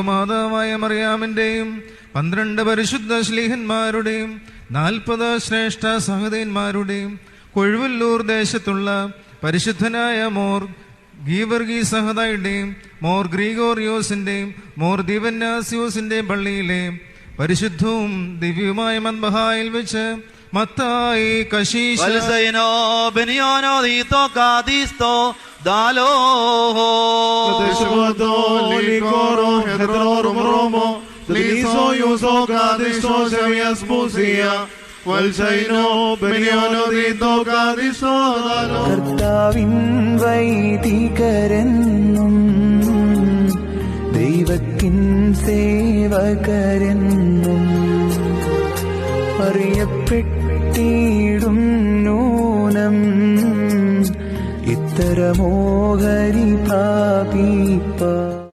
മാതാവായ മറിയാമിന്റെയും 12 പരിശുദ്ധ ശ്ലീഹന്മാരുടെയും 40 ശ്രേഷ്ഠ സഹോദരന്മാരുടെയും കൊഴുവല്ലൂർ ദേശത്തുള്ള പരിശുദ്ധനായ മോർ ഗീവർഗീസ് സഹദായുടെയും മോർ ഗ്രിഗോറിയോസിന്റെയും മോർ ദിവന്നാസിയോസിന്റെയും പള്ളിയിലെ പരിശുദ്ധവും ദിവ്യവുമായ മദ്ബഹായിൽ വെച്ച് മത്തായി കശീശ കർത്താവിൻ വൈദികരെന്നും ദൈവത്തിൻ സേവകരെന്നും അറിയപ്പെട്ടിടും നൂനം ഇത്തരമോഹരി പാപിപ്പ